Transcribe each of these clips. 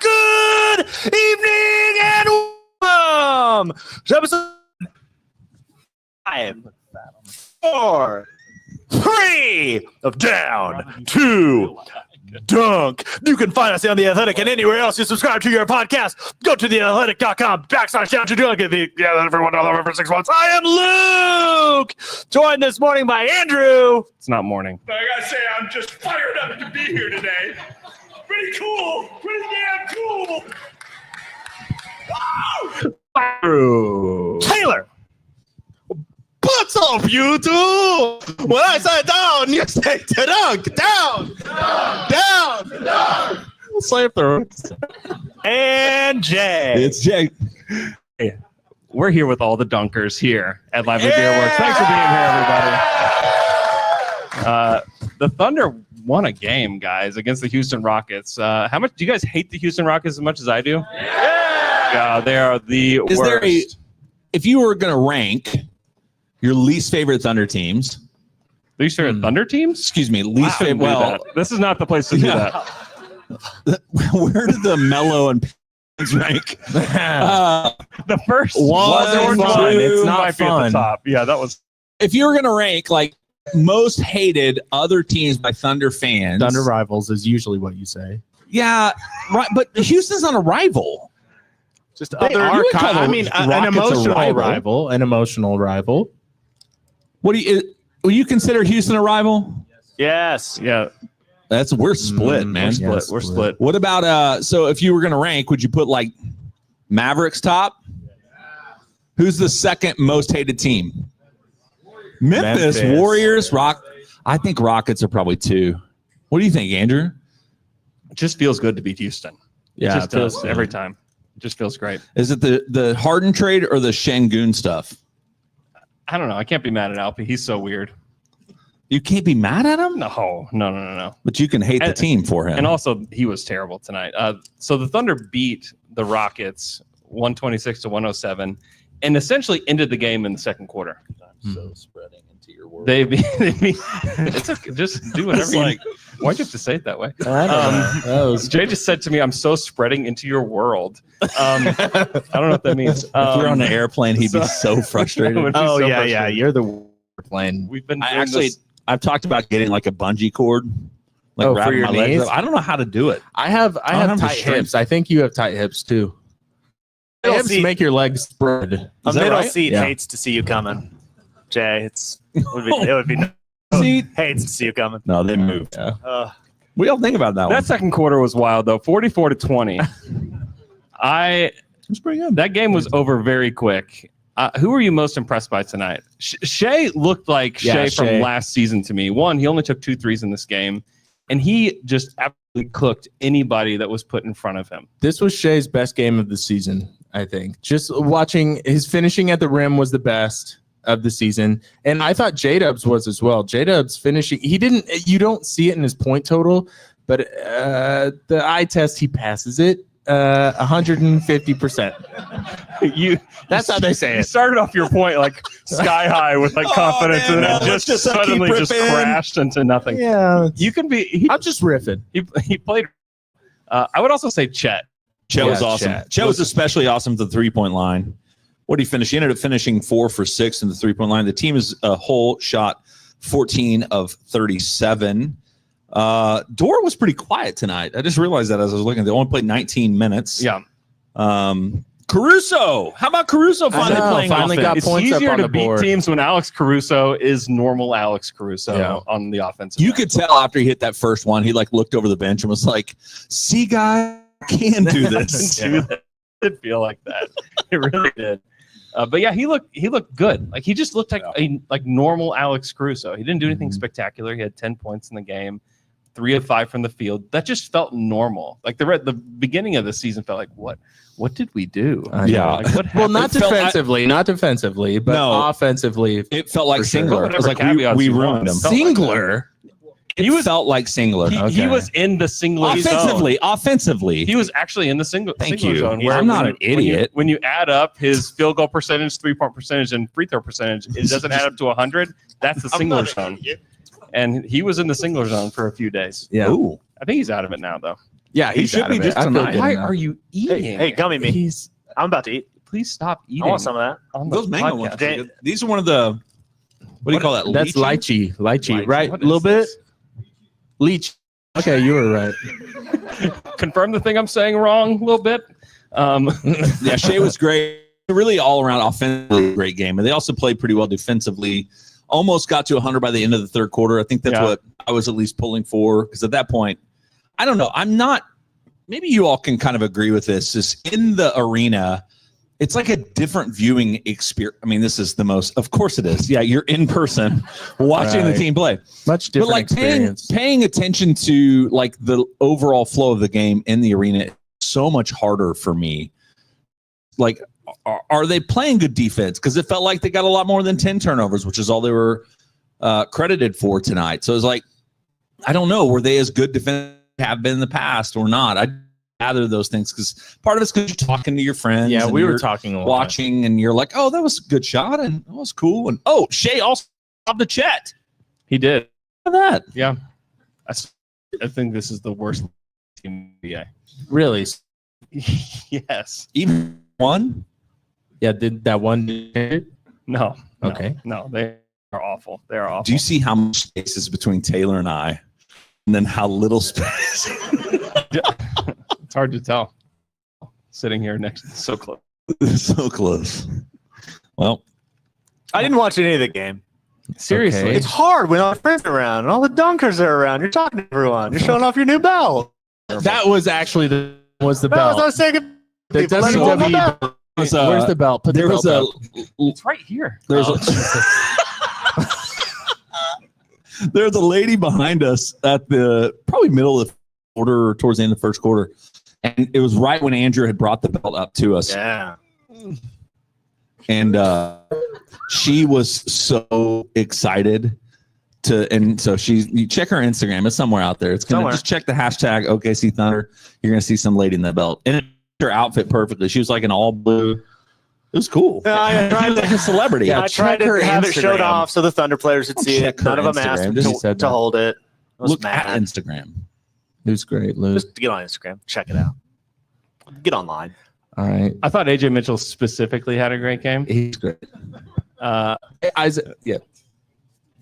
Good evening and welcome to episode 5, 4, 3 of Down to Dunk. You can find us on The Athletic and anywhere else you subscribe to your podcast. Go to theathletic.com/down to dunk. Everyone all over 6 months. I am Luke, joined this morning by Andrew. It's not morning. I gotta say, I'm just fired up to be here today. Pretty cool. Pretty damn cool. Taylor. What's up, YouTube? When I say down, you say dunk. Down. Same through. And Jay. It's Jay. Hey, we're here with all the dunkers here at Lively Beerworks. Thanks for being here, everybody. The Thunder won a game, guys, against the Houston Rockets. How much do you guys hate the Houston Rockets as much as I do? Yeah, they are the worst. If you were going to rank your least favorite Thunder teams, Least favorite Thunder teams? excuse me, least favorite. Well, this is not the place to do that. where did the Mellow and Pins rank? The first Wasn't one, fun. it's It's not not at the fun. top. Yeah, that was. If you were going to rank like most hated other teams by Thunder fans, Thunder rivals is usually what you say. yeah, right. But Houston's not a rival. Just They are. You would call the an Rockets a emotional rival. An emotional rival. What do you? Will you consider Houston a rival? Yes. Yeah, We're split, man. we're split. What about so if you were going to rank, would you put like Mavericks top? Who's the second most hated team? Memphis. Warriors, I think Rockets are probably 2. What do you think, Andrew? It just feels good to beat Houston. Yeah, it just does every time. It just feels great. Is it the Harden trade or the Şengün stuff? I don't know. I can't be mad at Alpi. He's so weird. You can't be mad at him, No. but you can hate the team for him. And also, he was terrible tonight. So the Thunder beat the Rockets 126-107 and essentially ended the game in the second quarter. so spreading into your world. They beat it's okay. Just do whatever you like. Why'd you have to say it that way? Jay just said to me, I'm so spreading into your world. I don't know what that means. If you're on an airplane, he'd be so frustrated. Would be so frustrated. You're the plane. We've been doing I've talked about getting like a bungee cord, like for wrapping your my legs knees? up. I don't know how to do it. I have don't have the tight strength. hips. I think you have tight hips too. Hips make your legs spread. A Is that middle right? seat Yeah. hates to see you coming, Jay. It would be See? hates to see you coming. No, they moved. Uh, We all think about that one. that second quarter was wild though. 44-20. It's pretty good. That game was over very quick. Who were you most impressed by tonight? Shea looked like Shea from Shea. last season to me. One, he only took 2 threes in this game, and he just absolutely cooked anybody that was put in front of him. This was Shea's best game of the season, I think. Just watching his finishing at the rim was the best of the season. And I thought J-Dubs was as well. J-Dubs finishing, you don't see it in his point total, but the eye test, he passes it 150%. That's how they say You it. started off your point like sky high with like confidence, man, and then no, it let's just just keep suddenly just ripping. crashed into nothing. Yeah. You can be. I'm just riffing. He played. I would also say Chet. Chet was awesome. Chet. Chet was especially awesome at the 3-point line. What did he finish? He ended up finishing 4 for 6 in the 3-point line. The team is a whole shot 14 of 37. Dort was pretty quiet tonight. I just realized that as I was looking. They only played 19 minutes. Yeah. Caruso. How about Caruso finally playing finally offense? got It's points up easier on to the beat board. teams when Alex Caruso is normal Alex Caruso on the offensive. You end. could tell after he hit that first one, he like looked over the bench and was like, "See, guy, I can do this." do that. It did feel like that. It really did. But yeah, he looked good. Like he just looked like a normal Alex Caruso. He didn't do anything spectacular. He had 10 points in the game, 3 of 5 from the field. That just felt normal. Like the beginning of the season felt like what did we do? Yeah. Like, what Well, happened? not defensively, but No. offensively. It felt like For sure. Singler. It was like we ruined him. Singler. It felt like Singler. He was in the Singler zone. Offensively. He was actually in the Thank Singler you. zone. I'm not an idiot. When you add up his field goal percentage, 3-point percentage, and free throw percentage, it doesn't add up to 100. That's the Singler zone. and he was in the single zone for a few days. Yeah. Ooh. I think he's out of it now, though. Yeah, He he's should out be of it. just I feel tonight. good Why enough. are you eating? Hey, gummy me. He's I'm about to eat. please stop eating. I want some of that. on the Those mango podcast. ones. are good. These are one of the. What do you call that? That's lychee? lychee, right? A What little is bit. this? Leech. Okay, you were right. Confirm the thing I'm saying wrong a little bit. Yeah, Shea was great. Really all around offensively great game. And they also played pretty well defensively. Almost got to 100 by the end of the third quarter. I think that's what I was at least pulling for. Because at that point, I don't know. I'm not. Maybe you all can kind of agree with this. Is in the arena, it's like a different viewing experience. I mean, this is the most. Of course it is. Yeah, you're in person watching the Right. team play. Much But different like experience. paying attention to like the overall flow of the game in the arena is so much harder for me. Like, are they playing good defense? Because it felt like they got a lot more than 10 turnovers, which is all they were credited for tonight. So it's like, I don't know, were they as good defense have been in the past or not? I gather those things because part of it's because you're talking to your friends. Yeah, and we were you're talking a lot. watching, and you're like, oh, that was a good shot, and that was cool. And oh, Shea also stopped the Chet. He did. Look at that. Yeah. I think this is the worst team in the NBA. Really? Yes. Even one. Yeah, did that one? No. Okay. No, they are awful. They are awful. Do you see how much space is between Taylor and I, and then how little space? It's hard to tell. Sitting here next, so close. So close. Well, I didn't watch any of the game. Seriously. Okay. It's hard when all the friends are around and all the dunkers are around. You're talking to everyone. You're showing off your new belt. That was actually the That was belt. not saying The people let it go on the WWE belt. was, Where's the belt? Put the there was belt a up. It's right here. there's there's a lady behind us at the probably middle of the quarter or towards the end of the first quarter, and it was right when Andrew had brought the belt up to us. Yeah. And she was so excited and so you check her Instagram. It's somewhere out there. It's gonna Somewhere. just check the hashtag OKC Thunder. You're gonna see some lady in that belt, and it fit her outfit perfectly. She was like an all blue. It was cool. Yeah, I tried like a celebrity. Yeah, I tried check her to have it showed Instagram. off so the Thunder players would see Check it. her None of them Instagram. asked Just to, said to that. hold it. I was Look at mad. Instagram. It was great, Lou. Just get on Instagram. Check it out. Get online. All right. I thought AJ Mitchell specifically had a great game. He's great. Yeah.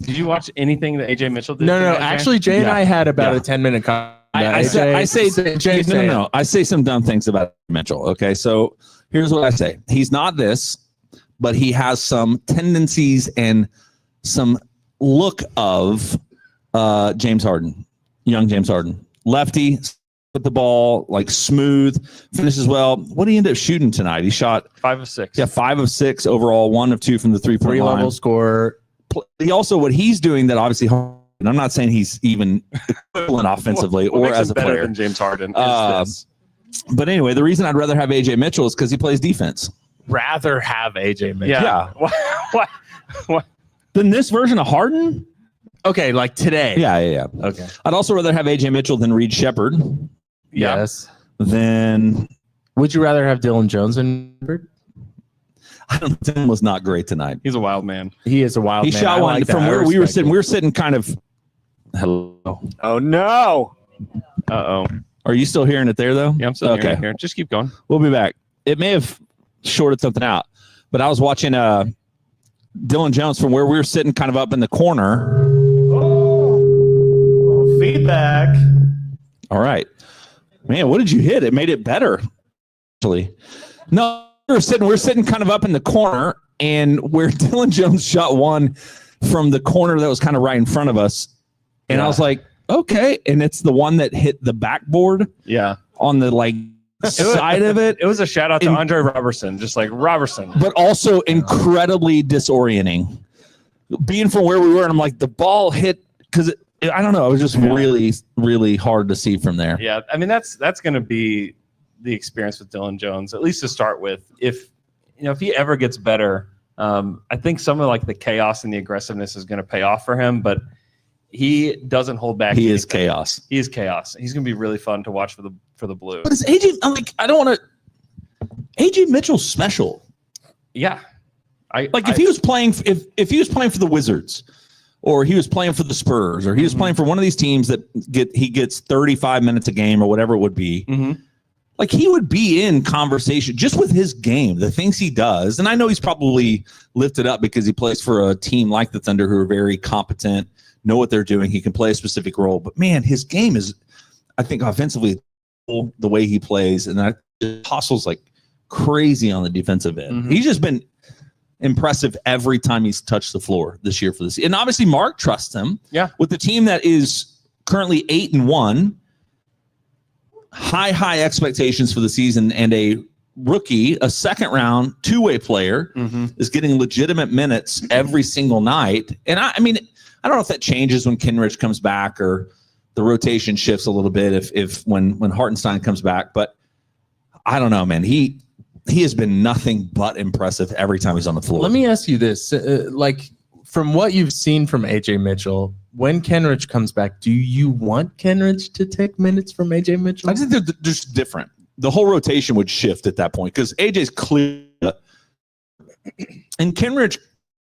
Did you watch anything that AJ Mitchell did? No. tonight, Jay? Actually, Jay and Yeah. I had about Yeah. a 10-minute comment. I say some dumb things about Mitchell. Okay, so here's what I say: he's not this, but he has some tendencies and some look of James Harden, young James Harden, lefty with the ball, like smooth, finishes well. What did he end up shooting tonight? He shot 5 of 6. 5 of 6 overall, 1 of 2 from the 3-point line. Three-level score. He also what he's doing that obviously. And I'm not saying he's even equivalent offensively What or makes as him a better player. than James Harden is this. But anyway, the reason I'd rather have AJ Mitchell is because he plays defense. Rather have AJ Mitchell. Yeah. Why? Then this version of Harden? Okay, like today. Yeah. Okay. I'd also rather have AJ Mitchell than Reed Shepard. Yeah. Yes. Then Would you rather have Dylan Jones than Bird? I don't know. Tim was not great tonight. He's a wild man. He is a wild He man. shot I one like that. from I where we were respect sitting. it. We were sitting kind of. Hello. Oh no. Uh-oh. Are you still hearing it there though? Yeah, I'm still okay. hearing it here. Just keep going. We'll be back. It may have shorted something out, but I was watching Dylan Jones from where we were sitting kind of up in the corner. Oh, feedback. All right. Man, what did you hit? It made it better. Actually. No, we're sitting kind of up in the corner, and where Dylan Jones shot one from the corner that was kind of right in front of us. And I was like, okay. And it's the one that hit the backboard Yeah. on the like side of it. It was a shout out to Andre Robertson, just like Robertson. But also incredibly disorienting. Being from where we were, and I'm like, the ball hit because I don't know. It was just really, really hard to see from there. Yeah, I mean that's going to be the experience with Dylan Jones, at least to start with. If he ever gets better, I think some of like the chaos and the aggressiveness is going to pay off for him. But he doesn't hold back. He is chaos. He is chaos. He's going to be really fun to watch for the Blues. But is AJ? I'm like, I don't want to. AJ Mitchell's special. Yeah, If he was playing, if he was playing for the Wizards, or he was playing for the Spurs, or he was playing for one of these teams that he gets 35 minutes a game or whatever it would be. Like he would be in conversation just with his game, the things he does. And I know he's probably lifted up because he plays for a team like the Thunder who are very competent, know what they're doing. He can play a specific role. But man, his game is, I think, offensively, the way he plays, and that hustles like crazy on the defensive end. He's just been impressive every time he's touched the floor this year for this. And obviously, Mark trusts him. Yeah. With the team that is currently 8-1. High expectations for the season, and a rookie, a second round two-way player is getting legitimate minutes every single night. And I mean, I don't know if that changes when Kenrich comes back or the rotation shifts a little bit if when Hartenstein comes back, but I don't know, man. He has been nothing but impressive every time he's on the floor. Let me ask you this, like from what you've seen from AJ Mitchell, when Kenrich comes back, do you want Kenrich to take minutes from AJ Mitchell? I think they're just different. The whole rotation would shift at that point because AJ's clear, and Kenrich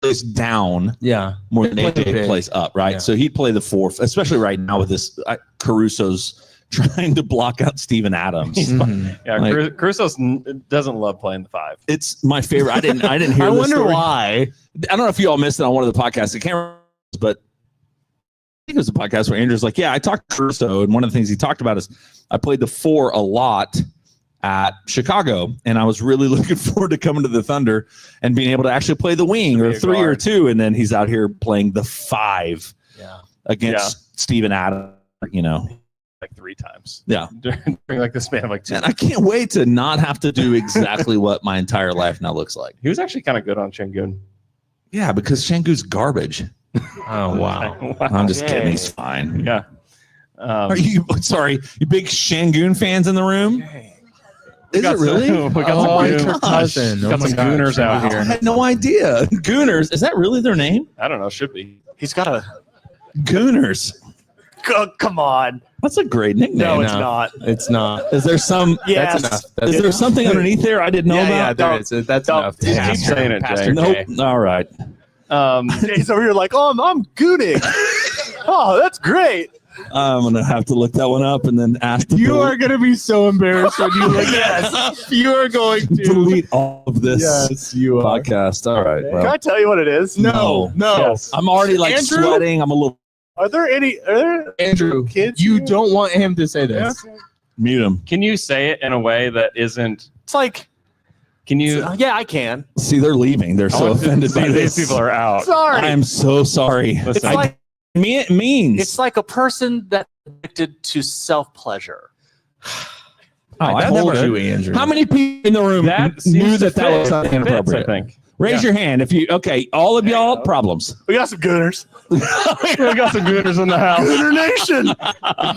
plays down more than AJ plays up, right? Yeah. So he'd play the fourth, especially right now with this Caruso's trying to block out Steven Adams. Yeah, Caruso doesn't love playing the 5. It's my favorite. I didn't hear. I this wonder story. why. I don't know if you all missed it on one of the podcasts. I can't remember, but I think it was a podcast where Andrew's like, yeah, I talked to Caruso, and one of the things he talked about is I played the 4 a lot at Chicago, and I was really looking forward to coming to the Thunder and being able to actually play the wing or 3 or 2, and then he's out here playing the 5 against Steven Adams, like 3 times. Yeah. During like the span of like 2. And I can't wait to not have to do exactly what my entire life now looks like. He was actually kind of good on Şengün. Yeah, because Şengün's garbage. Oh, wow. I'm just kidding. He's fine. Yeah. Are you big Şengün fans in the room? Is it really? We got some cousin. got some Gooners out I here. had no idea. Gooners. Is that really their name? I don't know. Should be. He's got a. Gooners. Come on. That's a great nickname. No, it's not. It's not. Is there some? Yes. That's enough. Is there something underneath there I didn't know Yeah, about? there is. That's enough. Keep saying it, Jay. Nope. All right. He's over here like, oh, I'm gooning. Oh, that's great. I'm gonna have to look that one up and then ask. You are going to be so embarrassed when you look at it. You are going to delete all of this Yes, you are. podcast. All right. Can Well, I tell you what it is? No. Yes. I'm already like Andrew? sweating. I'm a little. Are there Andrew, kids? you here? don't want him to say this. Mute him. Can you say it in a way that isn't? It's like, Can you? yeah, I can. See, they're leaving. They're so offended by These this. people are out. Sorry. I am so sorry. Listen, It's like It means. it's like a person that's addicted to self-pleasure. I I told never- you, Andrew. How many people in the room that knew seems to that that was fit. inappropriate? I think. Raise your hand if you. Okay, all of y'all problems. We got some gooners. We got some Gooners in the house. Gooner Nation.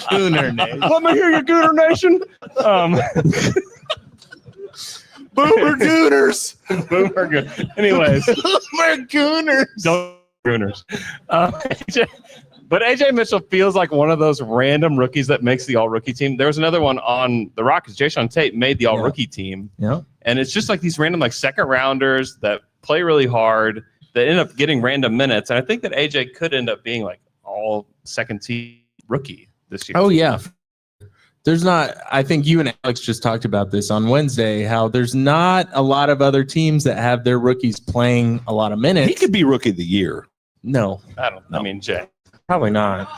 Gooner name? Let me hear you, Gooner Nation. Boomer Gooners. Boomer good. Anyways, We're Gooners. don't Gooners. But AJ Mitchell feels like one of those random rookies that makes the all-rookie team. There was another one on the Rockets. Jason Tate made the all-rookie team. Yeah. And it's just like these random like second rounders that play really hard that end up getting random minutes. And I think that AJ could end up being like all second team rookie this year. Oh, yeah. There's not, I think you and Alex just talked about this on Wednesday, how there's not a lot of other teams that have their rookies playing a lot of minutes. He could be rookie of the year. No, I mean, Jay. probably not.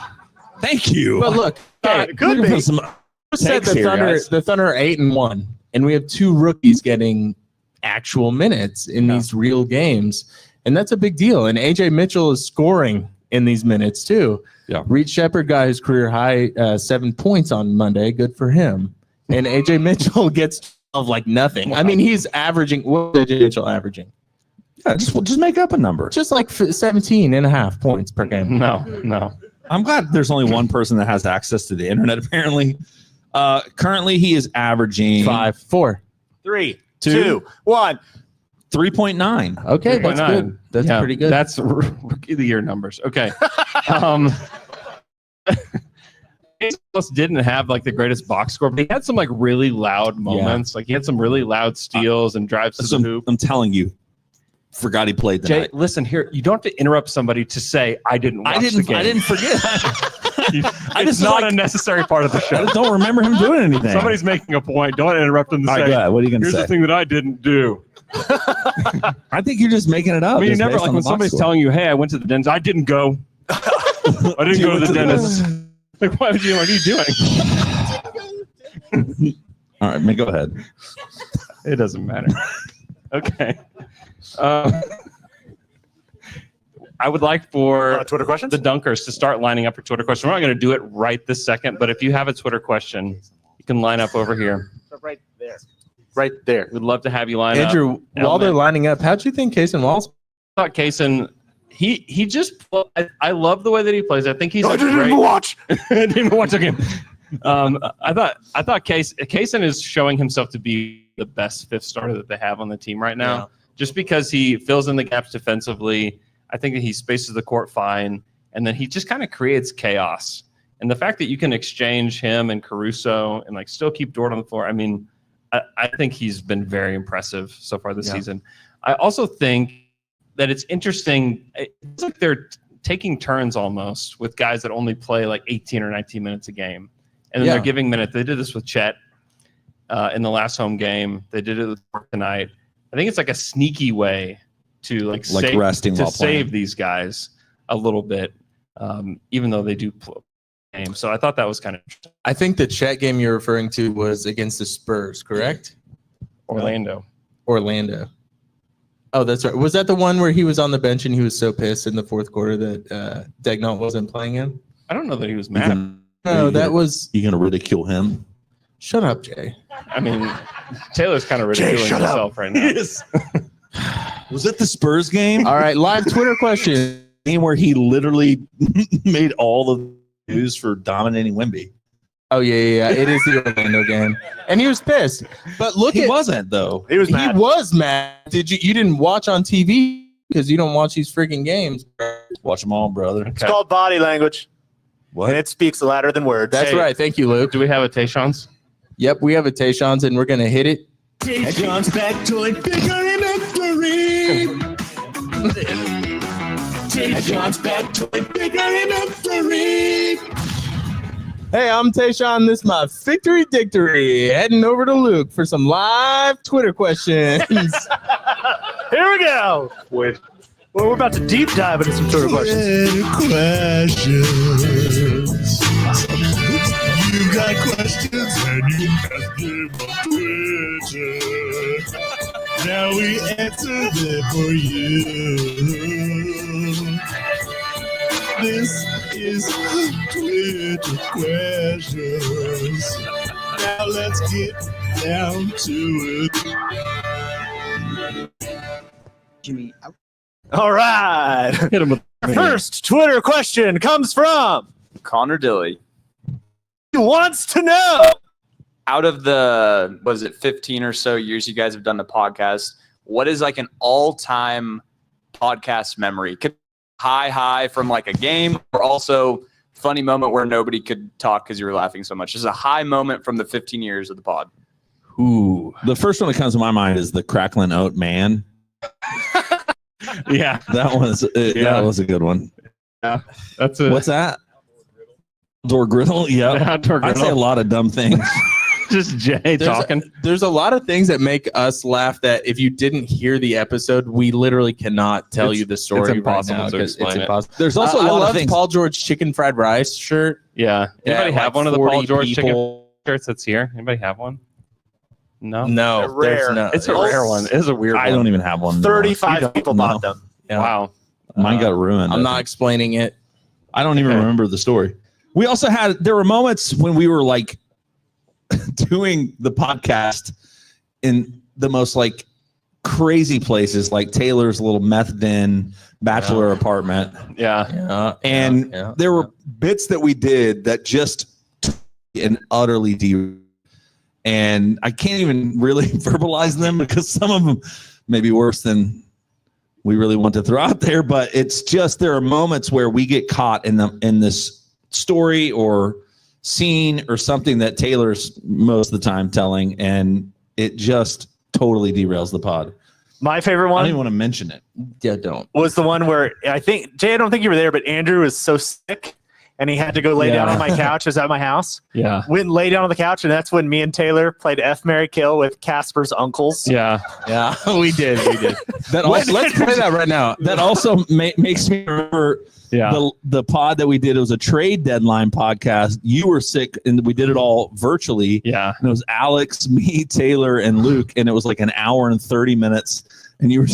Thank you. But look, hey, It could We're gonna be. put some who said takes the here, Thunder, guys. the Thunder are 8-1, and we have 2 rookies getting actual minutes in these real games, and that's a big deal. And AJ Mitchell is scoring in these minutes too. Yeah. Reed Shepherd got his career high 7 points on Monday. Good for him. And AJ Mitchell gets of like nothing. I mean, he's averaging. What is AJ Mitchell averaging? Yeah, just make up a number. Just like 17.5 points per game. No. I'm glad there's only one person that has access to the internet. Apparently, currently he is averaging 5, 4. 3, 2, 2, 1. 3.9. Okay, that's 3.9. good. That's Yeah, pretty good. That's rookie of the year numbers. Okay. Didn't have like the greatest box score, but he had some like really loud moments. Like he had some really loud steals and drives to So the hoop. I'm telling you, forgot he played Jay, tonight. listen here. You don't have to interrupt somebody to say I didn't watch the game. I didn't forget. It's not a necessary part of the I show. just don't remember him doing anything. Somebody's making a point. Don't interrupt them to All right, say, go ahead. What are you going to here's say? the thing that I didn't do. I think you're just making it up. I mean, you just never, based like on when the box somebody's score. telling you, hey, I went to the dentist. I didn't go. I didn't go to the dentist. Like, what are you doing? All right, man, go ahead. It doesn't matter. Okay. I would like for Twitter questions? the dunkers to start lining up for Twitter questions. We're not going to do it right this second, but if you have a Twitter question, you can line up over here. Right there. Right there. We'd love to have you line up. Andrew, while they're lining up, how'd you think Kaysen Wallace? I thought Kaysen, he just, I love the way that he plays. I think he's I didn't even watch. I didn't even watch the game. I thought Kaysen is showing himself to be the best fifth starter that they have on the team right now. Yeah. Just because he fills in the gaps defensively, I think that he spaces the court fine, and then he just kind of creates chaos. And the fact that you can exchange him and Caruso and like still keep Dort on the floor, I mean, I think he's been very impressive so far this season. I also think that it's interesting. It's like they're taking turns almost with guys that only play like 18 or 19 minutes a game. And then they're giving minutes. They did this with Chet in the last home game. They did it with Dort tonight. I think it's like a sneaky way to like save, resting while playing. these guys a little bit, even though they do play games. So I thought that was kind of interesting. I think the chat game you're referring to was against the Spurs, correct? Orlando. Oh, that's right. Was that the one where he was on the bench and he was so pissed in the fourth quarter that Dagnall wasn't playing him? I don't know that he was mad. No, that was. You gonna ridicule him? Shut up, Jay. I mean, Taylor's kind of ridiculing himself right now. Was it the Spurs game? All right, live Twitter question. Game where he literally made all the news for dominating Wemby. Oh yeah. It is the Orlando game, and he was pissed. But look, He wasn't though. He was mad. He was mad. Did you? You didn't watch on TV because you don't watch these freaking games. Watch them all, brother. It's called body language. What? And it speaks louder than words. That's right. Thank you, Luke. Do we have a Tayshon's? Yep, we have a Tayshon's, and we're gonna hit it. John's back to it bigger in victory. John's back to it bigger in victory. Hey, I'm Tayshawn. This is my victory dictory. Heading over to Luke for some live Twitter questions. Here we go. Wait. Well, we're about to deep dive into some Twitter questions. You got questions and you ask them on Twitter. Now we answer them for you. This is Twitter questions. Now let's get down to it. Jimmy out. All right. Hit him with First Twitter question comes from Connor Dilly. He wants to know. Out of the, what is it, 15 or so years you guys have done the podcast, what is like an all-time podcast memory? Could high from like a game, or also funny moment where nobody could talk because you were laughing so much. Just a high moment from the 15 years of the pod. Ooh, the first one that comes to my mind is the crackling oat man. Yeah, That was a good one. that's a What's that? Door griddle. Yeah, outdoor I'd say a griddle. lot of dumb things. Just Jay talking. There's a lot of things that make us laugh that if you didn't hear the episode, we literally cannot tell It's- you the story. it's impossible right now to 'cause explain it's it. impossible. There's also I a lot of loved things. Paul George chicken fried rice shirt. Yeah. Anybody Yeah, have like one of the Paul 40 George chicken people. shirts that's here? Anybody have one? No. No, They're rare. there's no. It's a rare one. It is a weird I one. don't even have one. 35 people No. bought them. Yeah. Wow. Mine got ruined. I'm not explaining it. I don't even Okay. remember the story. We also there were moments when we were like doing the podcast in the most like crazy places, like Taylor's little meth den bachelor apartment. Yeah. Yeah, And yeah, there were bits that we did that just and utterly and I can't even really verbalize them because some of them may be worse than we really want to throw out there, but it's just there are moments where we get caught in this story or scene or something that Taylor's most of the time telling, and it just totally derails the pod. My favorite I don't one even want to mention it. Yeah, don't. was the one where I think Jay. I don't think you were there, but Andrew was so sick, and he had to go lay down on my couch. It was at my house. Yeah. Went and lay down on the couch, and that's when me and Taylor played F, Marry, Kill with Casper's uncles. Yeah. Yeah, we did. That also, Let's play that right now. that also makes me remember Yeah. the pod that we did. It was a trade deadline podcast. You were sick, and we did it all virtually. Yeah. And it was Alex, me, Taylor, and Luke, and it was like an hour and 30 minutes. And you were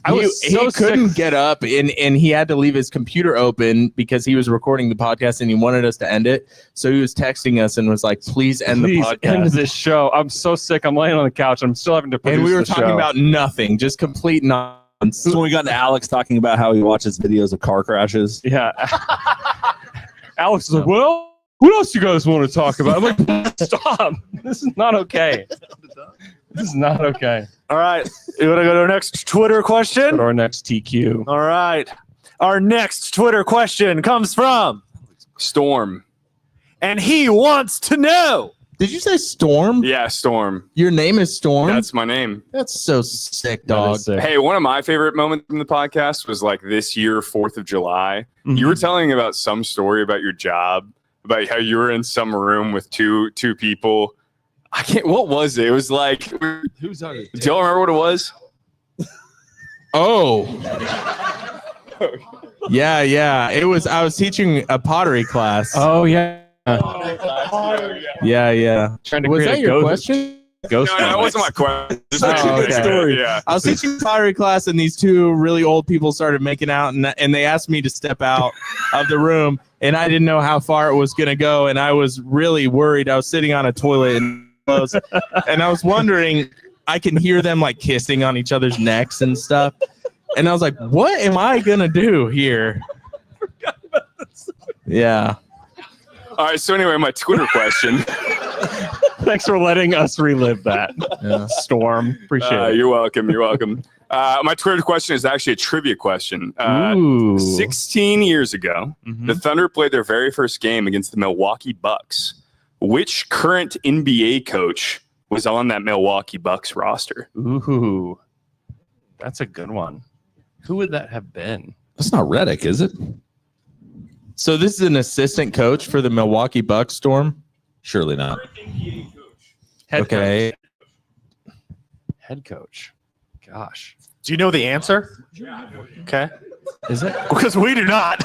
I was he so couldn't sick. get up, and he had to leave his computer open because he was recording the podcast and he wanted us to end it. So he was texting us and was like, "Please end Please the end podcast." this show. I'm so sick. I'm laying on the couch. I'm still having to produce And we were the talking show. about nothing, just complete nonsense. So when we got to Alex talking about how he watches videos of car crashes. Yeah. Alex is like, well, what else you guys want to talk about? I'm like, stop. This is not okay. This is not okay. All right. You want to go to our next Twitter Go question? to our next TQ. All right. Our next Twitter question comes from, Storm. and he wants to know. Did you say Storm? Yeah, Storm. Your name is Storm? That's my name. That's so sick, That dog. is sick. Hey, one of my favorite moments from the podcast was like this year, 4th of July. You were telling about some story about your job, about how you were in some room with two people. I can't. What was it? It was like. Who's on it? Do y'all remember what it was? Oh. Yeah. It was. I was teaching a pottery class. Oh, yeah. Yeah. Trying to Was create that a your ghost, question? ghost No, that wasn't my question. Just Oh, okay. story. Yeah. I was teaching pottery class, and these two really old people started making out, and they asked me to step out of the room, and I didn't know how far it was going to go, and I was really worried. I was sitting on a toilet and clothes, and I was wondering, I can hear them like kissing on each other's necks and stuff, and I was like, what am I going to do here? Yeah. All right. So anyway, my Twitter question. Thanks for letting us relive that. Yeah. Storm. Appreciate it. You're welcome. You're welcome. My Twitter question is actually a trivia question. Ooh. 16 years ago, Mhm. the Thunder played their very first game against the Milwaukee Bucks. Which current NBA coach was on that Milwaukee Bucks roster? Ooh. That's a good one. Who would that have been? That's not Reddick, is it? So this is an assistant coach for the Milwaukee Bucks, Storm? Surely not. Head Okay. coach. Head coach. Gosh. Do you know the answer? Okay. Is it? Because we do not.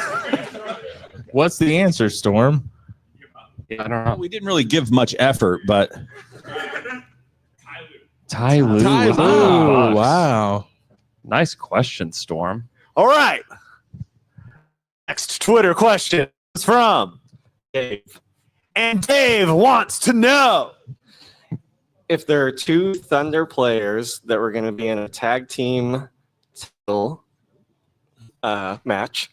What's the answer, Storm? I don't know. We didn't really give much effort, but Ty Lue. Ty was on the Lue. Bucks. Wow. Nice question, Storm. All right. Next Twitter question is from Dave. And Dave wants to know. If there are two Thunder players that were going to be in a tag team title match,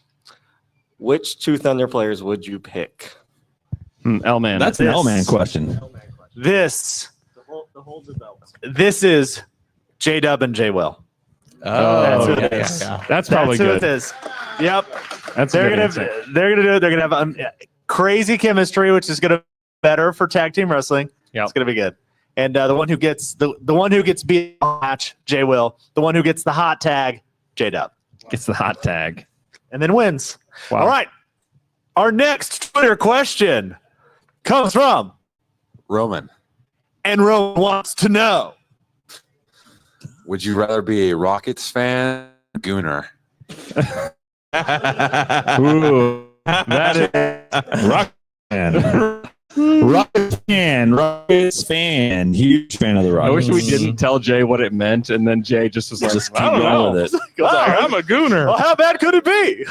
which two Thunder players would you pick? L-Man. that's an L-man question. This is J-Dub and J-Will. Oh, That's what it yeah, is. yeah. That's probably That's who good. it is. Yep. That's They're a good gonna answer. they're gonna do it. They're gonna have crazy chemistry, which is gonna be better for tag team wrestling. Yep. It's gonna be good. And the one who gets the one who gets beat in the match, J Will. The one who gets the hot tag, J Dub, Gets the hot tag. and then wins. Wow. All right. Our next Twitter question comes from Roman, and Roman wants to know. would you rather be a Rockets fan or Gooner? Ooh. That is Rock fan. Rockets fan. Huge fan of the I Rockets. wish we didn't tell Jay what it meant, and then Jay just was like, Just keep I don't going know. with it. Goes, "Oh, I'm a gooner. well, how bad could it be?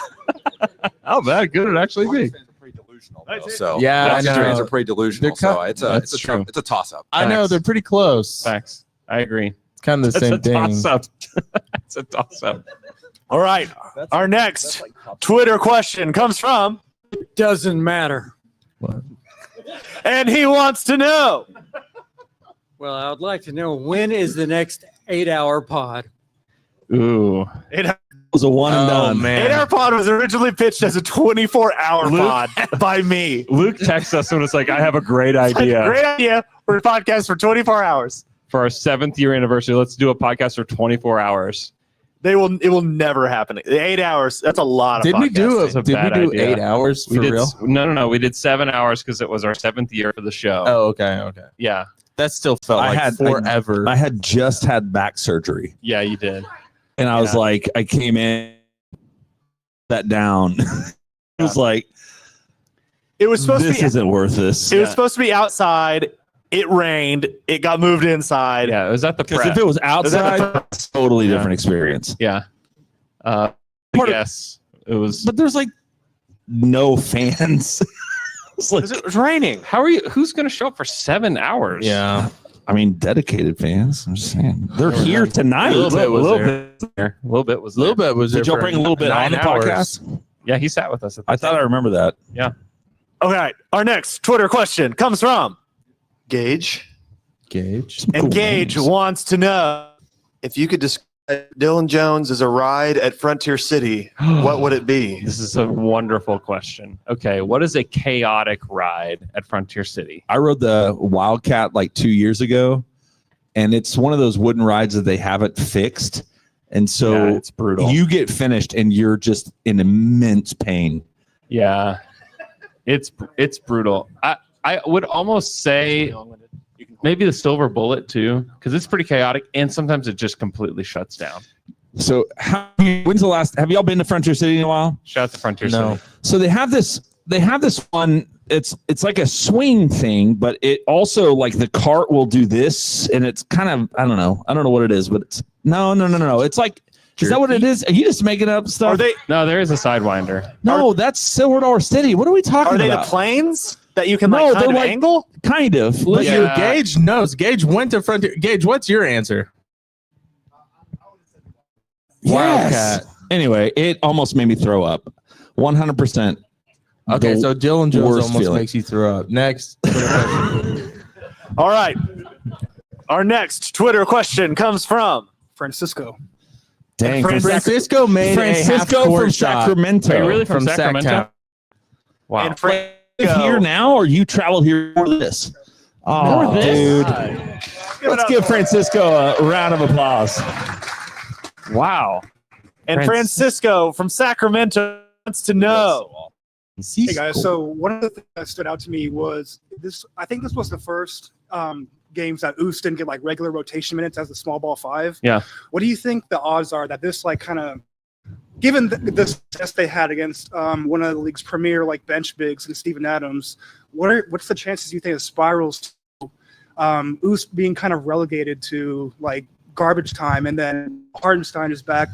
How bad could it actually be? So Yeah, I Rockets fans know. are pretty delusional. They're So That's true. it's a toss up. I know, they're pretty close. Facts. I agree. It's kind of the It's same a thing. toss-up. It's a toss-up. All right. Our next Twitter question comes from Doesn't matter. and he wants to know. Well, I would like to know, when is the next 8-hour pod? Ooh. It was a one and Oh, done. man. 8-hour pod was originally pitched as a 24-hour pod by me. Luke texts us and it's like, I have a great idea. Great idea for a podcast for 24 hours. for our 7th year anniversary, let's do a podcast for 24 hours. It will never happen. 8 hours. That's a lot of. Did we do That's a Did we bad do idea. 8 hours for We did real? no. We did 7 hours because it was our 7th year for the show. Oh, okay. Yeah, That still felt like forever. I had just had back surgery, yeah, you did. and I was Yeah. like, I came in, sat down. It was like, It was supposed this to be. isn't worth this. It was supposed to be outside. It rained. It got moved inside. Yeah, it was at the Because prep. if it was outside, totally different experience. Yeah. Yes, it was. But there's like no fans. It's like, It was raining. How are you? Who's going to show up for 7 hours? Yeah. I mean, dedicated fans. I'm just saying they're here tonight. A little bit was bit. there. A little bit was A little there. bit was Did there y'all for bring a little bit on 9 the hours. podcast? Yeah, he sat with us. At the I thought I remember that. Okay. Our next Twitter question comes from Gage. Gage. And Cool Gage names. wants to know If you could describe Dylan Jones as a ride at Frontier City, what would it be? This is a wonderful question. Okay, what is a chaotic ride at Frontier City? I rode the Wildcat like 2 years ago, and it's one of those wooden rides that they haven't fixed. And so Yeah, it's brutal. you get finished and you're just in immense pain. Yeah, it's brutal. I would almost say maybe the Silver Bullet too, because it's pretty chaotic, and sometimes it just completely shuts down. So when's the last, have y'all been to Frontier City in a while? Shout out to Frontier No. City. So they have this one, it's like a swing thing, but it also like the cart will do this, and it's kind of, I don't know what it is, but it's no. It's like, is that what it is? Are you just making up stuff? Are they No, there is a Sidewinder. No, that's Silver Dollar City. What are we talking are they the about? planes that you can No, like kind they're of like- angle? Kind of. But Listen, Yeah. Gage knows. Gage went to Frontier. Gage, what's your answer? Yes. Anyway, it almost made me throw up. 100%. Okay, The so Dylan Jones worst almost feeling. makes you throw up. Next. All right. Our next Twitter question comes from Francisco. Dang. Francisco made a Francisco half-court from shot Sacramento. Are you really from Sacramento? Sacktown. Wow. and Francisco. Here now, or you traveled here for this? Oh, For this? dude. Let's give Francisco a round of applause. Wow. And Francisco from Sacramento wants to know. Hey guys, so one of the things that stood out to me was this. I think this was the first games that Oos didn't get like regular rotation minutes as the small ball 5. Yeah. What do you think the odds are that this like kind of, given the success they had against one of the league's premier like bench bigs and Steven Adams, what's the chances you think it spirals to Oos being kind of relegated to like garbage time, and then Hardenstein is back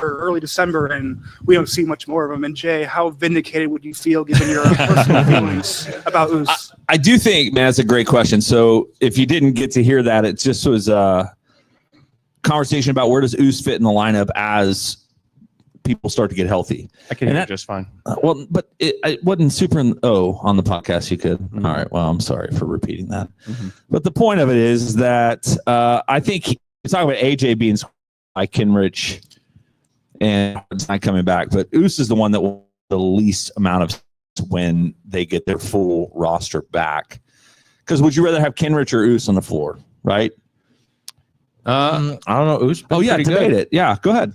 early December, and we don't see much more of him? And Jay, how vindicated would you feel given your personal feelings about Oos? I do think, man, that's a great question. So if you didn't get to hear that, it just was a conversation about where does Oos fit in the lineup as people start to get healthy. I can hear And it just fine. Well, but it wasn't super on the podcast. You could. All right. Well, I'm sorry for repeating that. But the point of it is that I think you're talking about AJ being like Kinrich and it's not coming back, but Oos is the one that will the least amount of when they get their full roster back. Because would you rather have Kinrich or Oos on the floor, right? I don't know. Oos. Oh yeah, debate it. Yeah, go ahead.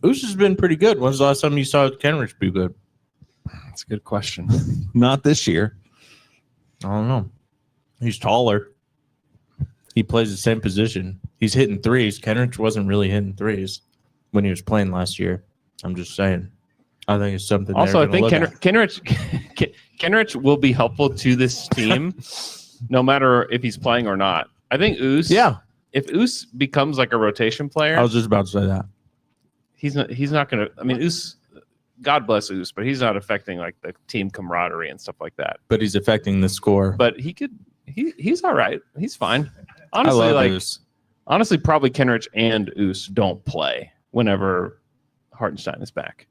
Oos has been pretty good. When's the last time you saw Kenrich be good? That's a good question. Not this year. I don't know. He's taller. He plays the same position. He's hitting threes. Kenrich wasn't really hitting threes when he was playing last year. I'm just saying. I think it's something. Also, I they're think gonna look at. Kenrich will be helpful to this team, no matter if he's playing or not. I think Oos. Yeah, If Oos becomes like a rotation player, I was just about to say that. he's not going to. I mean, Oos. God bless Oos, but he's not affecting like the team camaraderie and stuff like that. But he's affecting the score. But he could. He's all right. He's fine. I Honestly, love like Oos. honestly, probably Kenrich and Oos don't play whenever Hartenstein is back,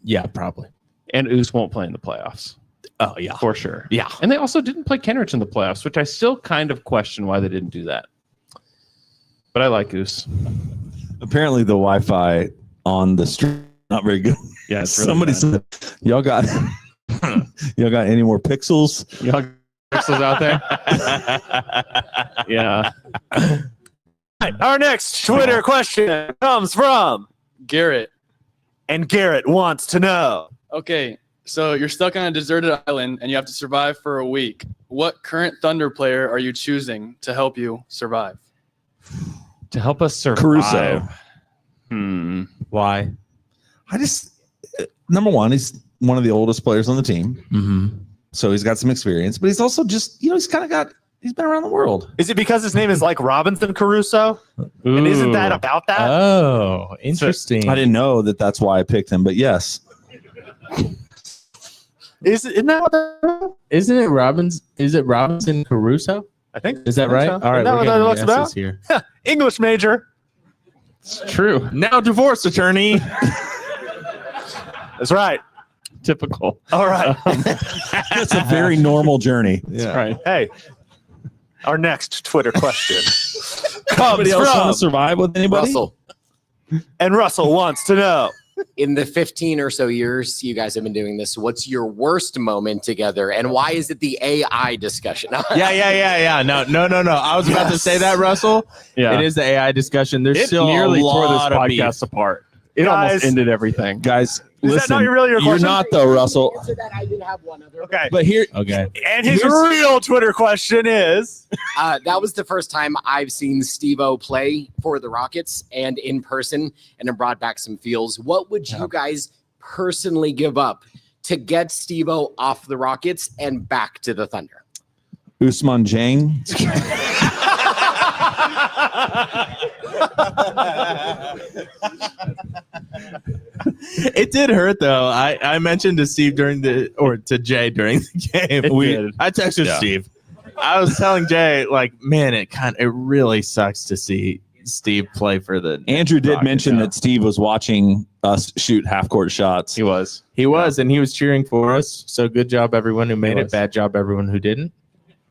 Yeah, probably. and Oos won't play in the playoffs. Oh yeah, For sure. yeah. And they also didn't play Kenrich in the playoffs, which I still kind of question why they didn't do that. But I like Goose. Apparently, the Wi-Fi on the street not very good. Yeah, it's really Somebody bad. said, "Y'all got any more pixels?" Y'all pixels out there. Yeah. Our next Twitter question comes from Garrett. And Garrett wants to know. Okay, so you're stuck on a deserted island and you have to survive for a week. What current Thunder player are you choosing to help you survive? To help us survive. Caruso. Why? I just number one, he's one of the oldest players on the team, so he's got some experience. But he's also just he's kind of he's been around the world. Is it because his name is like Robinson Caruso? And isn't that about that? Oh, interesting. I didn't know that. That's why I picked him. But yes, Isn't that what that? Isn't it Is it Robinson Caruso? I think. Is that right? so. All right, Isn't that we're what that getting looks guesses about? here. English major. It's true. Now divorce attorney. That's right. Typical. All right. it's a very normal journey. That's right. Hey, our next Twitter question Anybody comes else want to from survive with anybody? Russell, and Russell wants to know. in the 15 or so years you guys have been doing this, what's your worst moment together, and why is it the AI discussion? Yeah. No. I was about to say that, Russell. Yeah. It is the AI discussion. There's It still nearly a tore this lot of beef. podcast apart. It almost ended everything. Guys, Is listen, that not really your you're question? not though, Russell. Answer that. I did have one other. Okay. But here, Okay. And his Here's- real Twitter question is. That was the first time I've seen Steve-O play for the Rockets and in person, and it brought back some feels. What would you guys personally give up to get Steve-O off the Rockets and back to the Thunder? Usman Jang. It did hurt though. I mentioned to Steve to Jay during the game. I texted Steve. I was telling Jay, like, man, it really sucks to see Steve play for the Andrew did Rockets, mention yeah. that Steve was watching us shoot half court shots. He was. And he was cheering for us. So good job, everyone who made it. Bad job, everyone who didn't.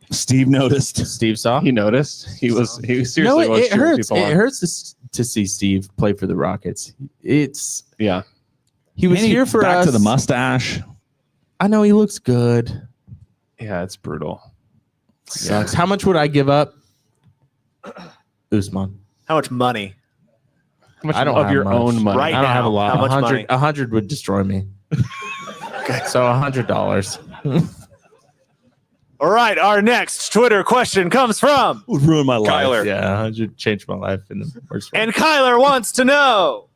Steve noticed. Steve saw. He noticed. He seriously No, was it cheering hurts. people It on. hurts to see Steve play for the Rockets. Yeah. He was Man, here for back us. to the mustache. I know he looks good. Yeah, it's brutal. Sucks. How much would I give up? Usman. How much money? How much I don't of have your much. own money? Right I don't now, have a lot. how much money? 100 would destroy me. So $100. All right, our next Twitter question comes from Would ruin my life. Kyler. Yeah, 100 changed my life in the worst way. and Kyler wants to know.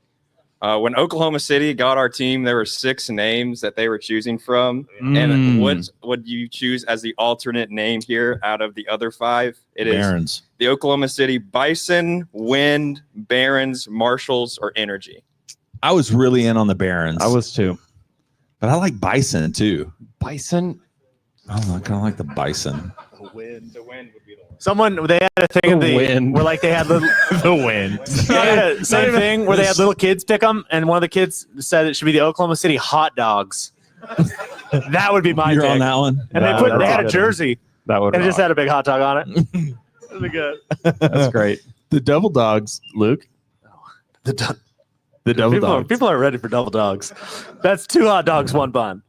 When Oklahoma City got our team, there were 6 names that they were choosing from. Mm. And what would you choose as the alternate name here out of the other 5? It is Barons. the Oklahoma City Bison, Wind, Barons, Marshalls, or Energy. I was really in on the Barons. I was too. but I like Bison too. Bison. I kind of like the Bison. The wind would be the one. Someone they had a thing in The wind. where like they had little The wind. they had a same thing where they had little kids pick them, and one of the kids said it should be the Oklahoma City hot dogs. That would be my You're pick. on that one. And they had a jersey, That would. and it just had a big hot dog on it. That'd be good. That's great. The double dogs, Luke. The double dogs. people are ready for double dogs. That's 2 hot dogs, 1 bun.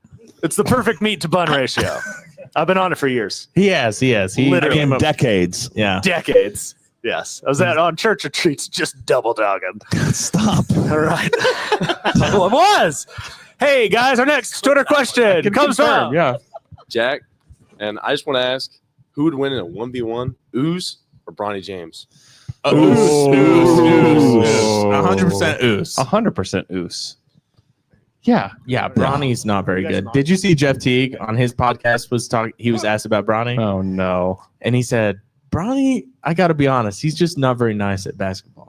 It's the perfect meat to bun ratio. I've been on it for years, He has. He Literally. came up. Decades. Yeah. decades. Yes, I was on church retreats, just double dogging. Stop. All right. Well, it was. Hey guys, our next Twitter question comes from. Yeah. Jack, and I just want to ask, who would win in a 1v1, Ooze or Bronny James? Ooze. 100% Ooze. 100% Oos. Yeah. Yeah, Bronny's not very good. Did you see Jeff Teague on his podcast he was asked about Bronny? Oh no. And he said, Bronny, I got to be honest, he's just not very nice at basketball.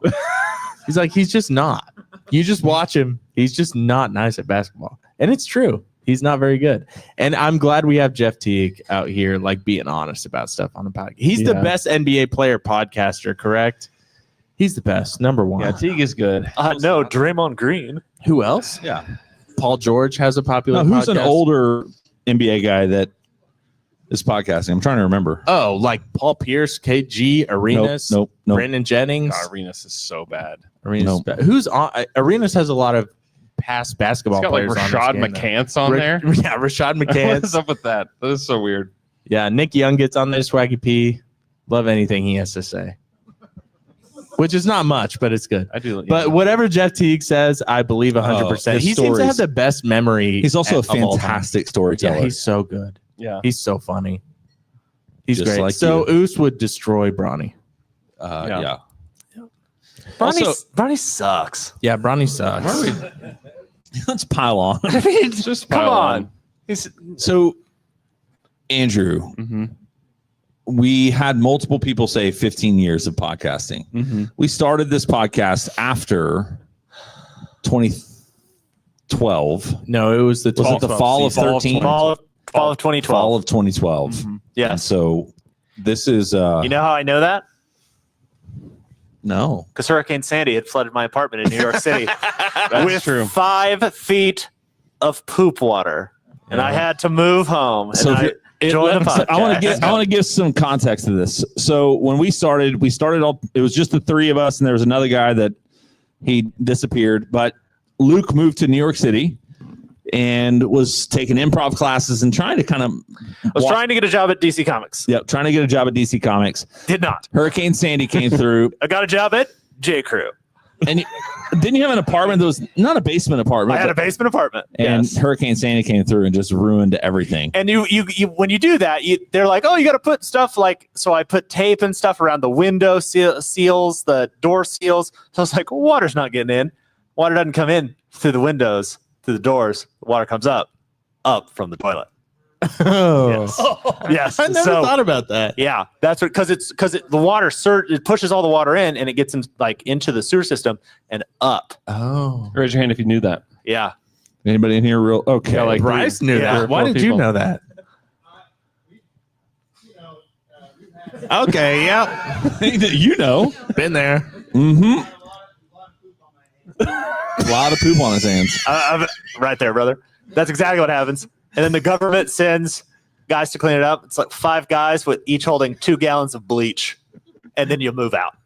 He's like, he's just not. You just watch him. He's just not nice at basketball. And it's true. He's not very good. And I'm glad we have Jeff Teague out here, like, being honest about stuff on the podcast. He's the best NBA player podcaster, correct? He's the best. Number 1. Yeah, Teague is good. No, Draymond Green. Who else? Yeah. Paul George has a popular Now, who's podcast. an older NBA guy that is podcasting? I'm trying to remember. Oh, like Paul Pierce, KG, Arenas, Nope. Brandon Jennings. God, Arenas is so bad. Arenas, who's on? Arenas has a lot of past basketball He's got like players Rashad on this game, McCants on there. Yeah, Rashad What is McCants. up with that? That is so weird. Yeah, Nick Young gets on there, Swaggy P. Love anything he has to say. Which is not much, but it's good. I do. Yeah. But whatever Jeff Teague says, I believe 100%. his He seems to stories. have the best memory. He's also a of all time. fantastic storyteller. Yeah, he's so good. Yeah. He's so funny. He's Just great. like So Oos would destroy Bronny. Yeah. Bronny sucks. Yeah, Bronny sucks. Let's pile on. I mean, just come on. So, Andrew, we had multiple people say 15 years of podcasting. We started this podcast after 2012. No, it was the Was it the fall of 13? Fall of 2012. Fall of 2012. Yeah. And so this is You know how I know that? no. Because Hurricane Sandy had flooded my apartment in New York City with true. 5 feet of poop water, and I had to move home. And So I joined the podcast. I want to give some context to this. So when we started all. It was just the three of us, and there was another guy that he disappeared. But Luke moved to New York City and was taking improv classes and trying to kind of. trying to get a job at DC Comics. Yep, trying to get a job at DC Comics. Did not. Hurricane Sandy came through. I got a job at J. Crew. And didn't you have an apartment that was not a basement apartment? I had a basement apartment. And yes. Hurricane Sandy came through and just ruined everything. And you when you do that, they're like, oh, you got to put stuff like, so I put tape and stuff around the window seals, the door seals. So I was like, water's not getting in. Water doesn't come in through the windows, through the doors. The water comes up from the toilet. Oh. Yes. I never thought about that. Yeah, that's what because the water it pushes all the water in and it gets into the sewer system and up. Oh. Raise your hand if you knew that. Yeah. Anybody in here real okay? Yeah, like Bryce knew that. Why did you know that? Okay, yeah. You know. Been there. Mm-hmm. A lot of poop on his hands. Right there, brother. That's exactly what happens. And then the government sends guys to clean it up. It's like 5 guys with each holding 2 gallons of bleach. And then you move out.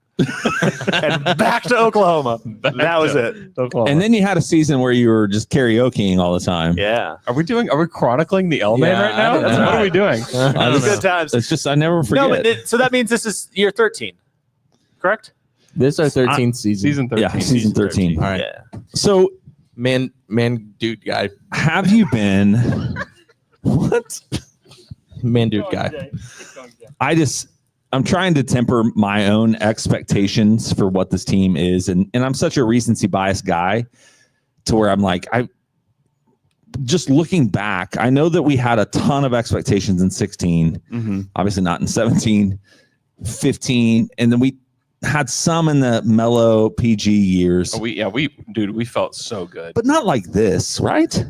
And back to Oklahoma. That was it. Oklahoma. And then you had a season where you were just karaokeing all the time. Yeah. Are we chronicling the L Man right now? What are we doing? Good times. It's just I never forget. No, but so that means this is year 13, correct? This is our 13th season. Season 13. Yeah, season 13. All right. Yeah. So Man, dude guy. have you been what? Man, dude guy. I'm trying to temper my own expectations for what this team is. And I'm such a recency bias guy to where I'm like, just looking back, I know that we had a ton of expectations in 16, obviously not in 17, 15. And then we had some in the mellow PG years, We felt so good. but not like this, right?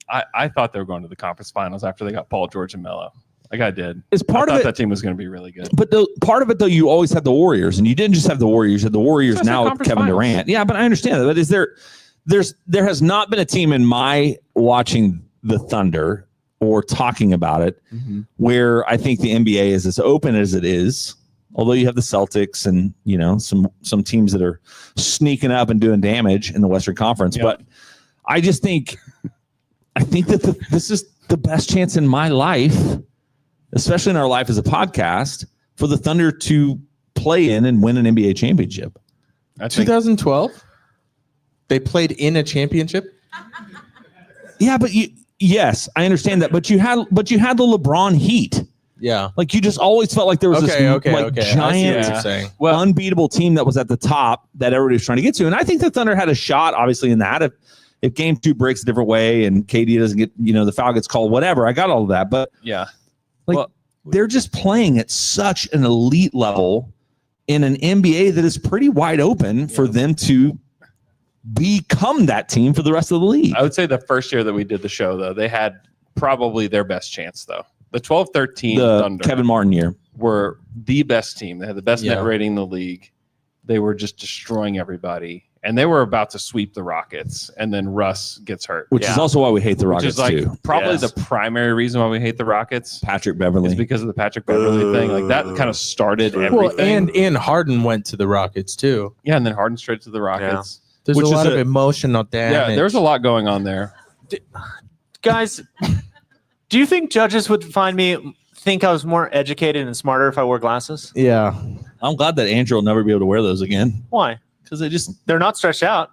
I thought they were going to the conference finals after they got Paul George and Melo. Like I did. It's part I of thought it. that team was going to be really good. But part of it, though, you always had the Warriors, and you didn't just have the Warriors. You had the Warriors That's now the with conference Kevin finals. Durant. Yeah, but I understand that. But there has not been a team in my watching the Thunder or talking about it where I think the NBA is as open as it is. Although you have the Celtics and some teams that are sneaking up and doing damage in the Western Conference, but I think that this is the best chance in my life, especially in our life as a podcast, for the Thunder to play in and win an NBA championship. 2012? They played in a championship? Yeah, but yes, I understand that. But you had the LeBron heat. Yeah. Like you just always felt like there was this giant, unbeatable team that was at the top that everybody was trying to get to. And I think the Thunder had a shot, obviously, in that. If game 2 breaks a different way and KD doesn't get, the foul gets called, whatever, I got all of that. But yeah, they're just playing at such an elite level in an NBA that is pretty wide open for them to become that team for the rest of the league. I would say the first year that we did the show, though, they had probably their best chance, though. The 12-13 Thunder, Kevin Martin year, were the best team. They had the best net rating in the league. They were just destroying everybody. And they were about to sweep the Rockets, and then Russ gets hurt. Which is also why we hate the Rockets, too. Probably the primary reason why we hate the Rockets. Patrick Beverley. Is because of the Patrick Beverley thing. Like, that kind of started everything. And Harden went to the Rockets, too. Yeah, and then Harden straight to the Rockets. Yeah. There's a lot of emotional damage. Yeah, there's a lot going on there. Guys, do you think judges would find me think I was more educated and smarter if I wore glasses? Yeah. I'm glad that Andrew will never be able to wear those again. Why? Because they're not stretched out.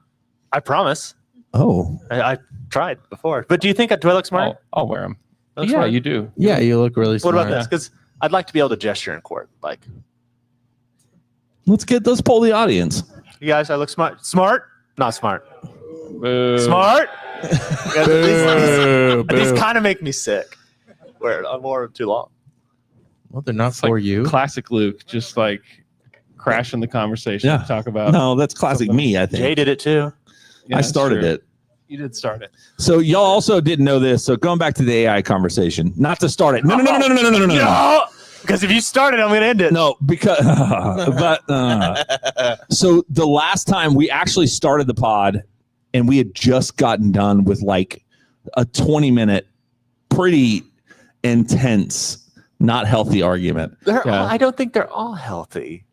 I promise. Oh. I tried before. But do you think do I look smart? I'll wear them. Look Yeah, smart? you do. Yeah, you look really What smart. about this? Because I'd like to be able to gesture in court. Like, let's poll the audience. you guys, I look smart. Smart? Not smart. Boo. Smart? Boo, These boo. kind of make me sick. Where I wore them too long. Well, they're not for you. Classic Luke, just like crashing the conversation. Yeah. Talk about. No, that's classic me, I think. Jay did it too. Yeah, I that's started true. it. You did start it. So y'all also didn't know this. So going back to the AI conversation, not to start it. No. Because if you start it, I'm going to end it. No, because so the last time we actually started the pod, and we had just gotten done with like a 20-minute, pretty intense, not healthy argument. I don't think they're all healthy.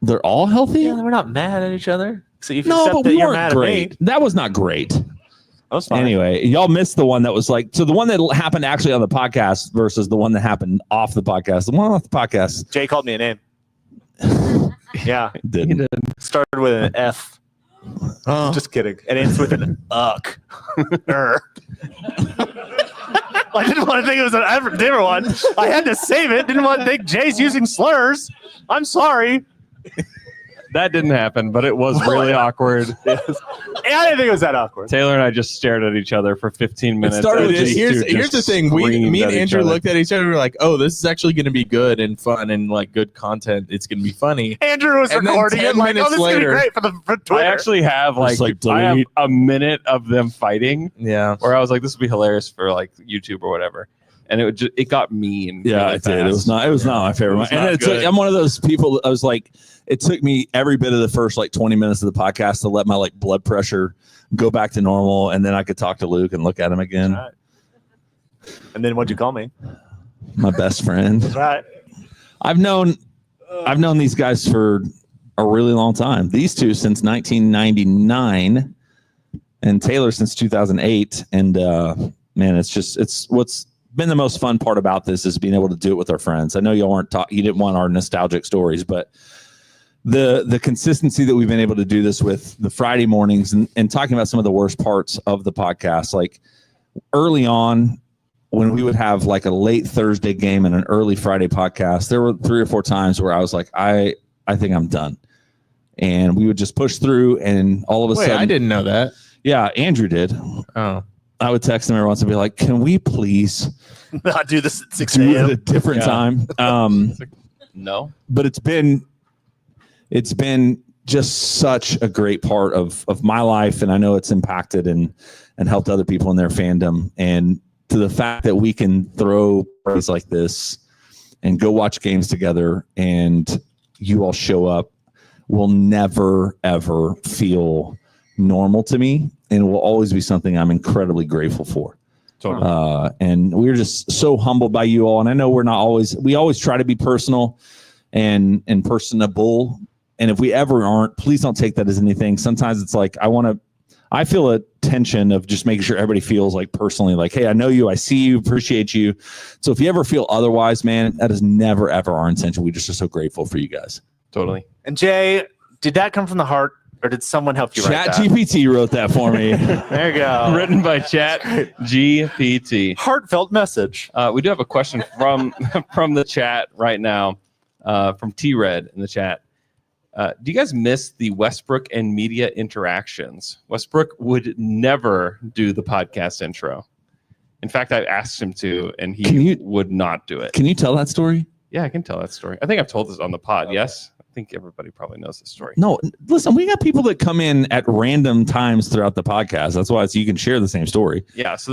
They're all healthy? Yeah, we're not mad at each other. So if you No, accept but that we you're weren't mad great. at me. That was not great. That was fine. Anyway, y'all missed the one that was like, so the one that happened actually on the podcast versus the one that happened off the podcast. The one off the podcast. Jay called me a name. Yeah. Didn't. Started with an F. Oh. Just kidding. And ends with an uck. I didn't want to think it was a different one. I had to save it. Didn't want to think Jay's using slurs. I'm sorry. That didn't happen, but it was really awkward. Yes. Yeah, I didn't think it was that awkward. Taylor and I just stared at each other for 15 minutes. Started and with these here's two here's the just thing. Me screamed and at each Andrew other. looked at each other. We were like, "Oh, this is actually going to be good and fun and like good content. It's going to be funny." Andrew was And then recording 10 it like, oh, minutes this is going to be later- great for Twitter. I actually have Just I have delete. a minute of them fighting Yeah. where I was like, this would be hilarious for like YouTube or whatever. And it got mean. Yeah, really it did. It was fast. not my favorite one. It was not And it took, good. I'm one of those people. I was like, it took me every bit of the first like 20 minutes of the podcast to let my like blood pressure go back to normal, and then I could talk to Luke and look at him again. Right. And then what'd you call me? My best friend. That's right. I've known these guys for a really long time. These two since 1999, and Taylor since 2008. And man, it's what's been the most fun part about this is being able to do it with our friends. I know y'all weren't you didn't want our nostalgic stories, but the consistency that we've been able to do this with the Friday mornings and talking about some of the worst parts of the podcast, like early on when we would have like a late Thursday game and an early Friday podcast, there were 3 or 4 times where I was like, I think I'm done. And we would just push through, and all of a sudden, I didn't know that. Yeah, Andrew did. Oh. I would text him every once and be like, can we please Not do this at 6 do it at a.m. a different time? No. But it's been just such a great part of my life, and I know it's impacted and helped other people in their fandom. And to the fact that we can throw parties like this and go watch games together, and you all show up, will never ever feel normal to me, and it will always be something I'm incredibly grateful for. Totally. And we're just so humbled by you all. And I know we always try to be personal and personable. And if we ever aren't, please don't take that as anything. Sometimes it's like, I feel a tension of just making sure everybody feels like personally, like, hey, I know you, I see you, appreciate you. So if you ever feel otherwise, man, that is never, ever our intention. We just are so grateful for you guys. Totally. And Jay, did that come from the heart, or did someone help you write Chat that? GPT wrote that for me. There you go. Written by Chat GPT. Heartfelt message. We do have a question from the chat right now, from T-Red in the chat. Do you guys miss the Westbrook and media interactions? Westbrook would never do the podcast intro. In fact, I asked him to, and he would not do it. Can you tell that story? Yeah, I can tell that story. I think I've told this on the pod. Yes, I think everybody probably knows this story. No, listen, we got people that come in at random times throughout the podcast. That's why you can share the same story. Yeah, so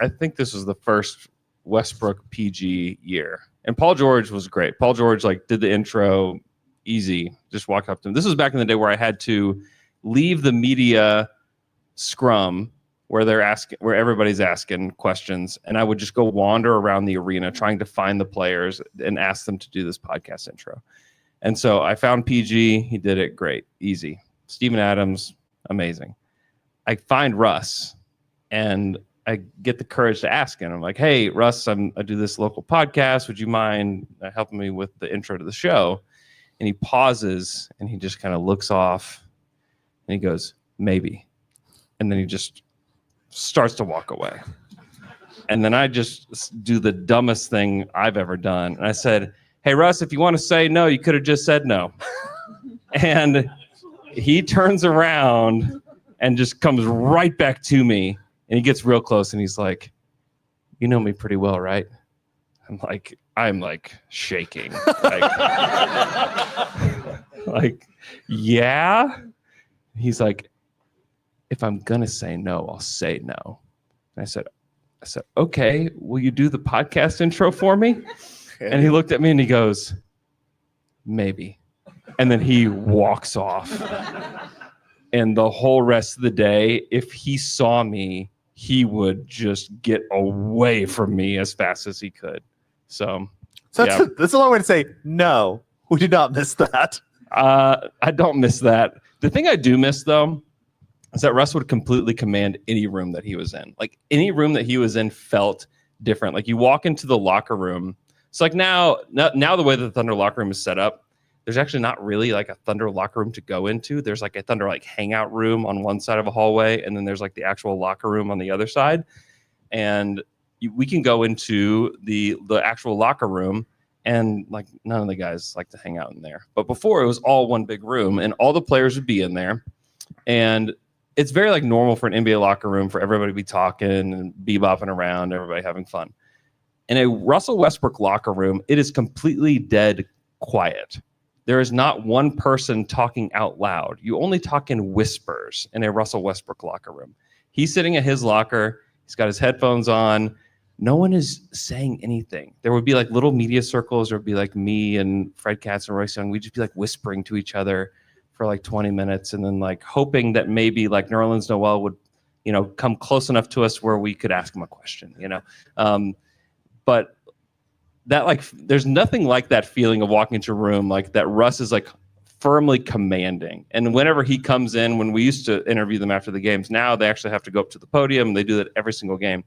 I think this was the first Westbrook PG year, and Paul George was great. Paul George did the intro easy, just walk up to him. This was back in the day where I had to leave the media scrum where everybody's asking questions, and I would just go wander around the arena trying to find the players and ask them to do this podcast intro. And so I found PG. He did it great, easy. Steven Adams, amazing. I find Russ, and I get the courage to ask him. I'm like, hey, Russ, I do this local podcast. Would you mind helping me with the intro to the show? And he pauses and he just kind of looks off and he goes, maybe. And then he just starts to walk away. And then I just do the dumbest thing I've ever done. And I said, hey, Russ, if you want to say no, you could have just said no. And he turns around and just comes right back to me. And he gets real close and he's like, you know me pretty well, right? I'm like shaking. Like, yeah. He's like, if I'm going to say no, I'll say no. And I said, okay, will you do the podcast intro for me? And he looked at me and he goes, maybe. And then he walks off. And the whole rest of the day, if he saw me, he would just get away from me as fast as he could. So that's a long way to say, no, we do not miss that. I don't miss that. The thing I do miss, though, is that Russ would completely command any room that he was in. Like, any room that he was in felt different. Like, you walk into the locker room. It's like now the way that the Thunder locker room is set up, there's actually not really like a Thunder locker room to go into. There's like a Thunder like hangout room on one side of a hallway, and then there's like the actual locker room on the other side. And we can go into the actual locker room, and like none of the guys like to hang out in there. But before, it was all one big room, and all the players would be in there. And it's very like normal for an NBA locker room for everybody to be talking and bebopping around, everybody having fun. In a Russell Westbrook locker room, it is completely dead quiet. There is not one person talking out loud. You only talk in whispers in a Russell Westbrook locker room. He's sitting at his locker. He's got his headphones on. No one is saying anything. There would be like little media circles. There would be like me and Fred Katz and Royce Young. We'd just be like whispering to each other for like 20 minutes and then like hoping that maybe like Nerlens Noel would, come close enough to us where we could ask him a question, but that like, there's nothing like that feeling of walking into a room like that Russ is like firmly commanding. And whenever he comes in, when we used to interview them after the games, now they actually have to go up to the podium. They do that every single game.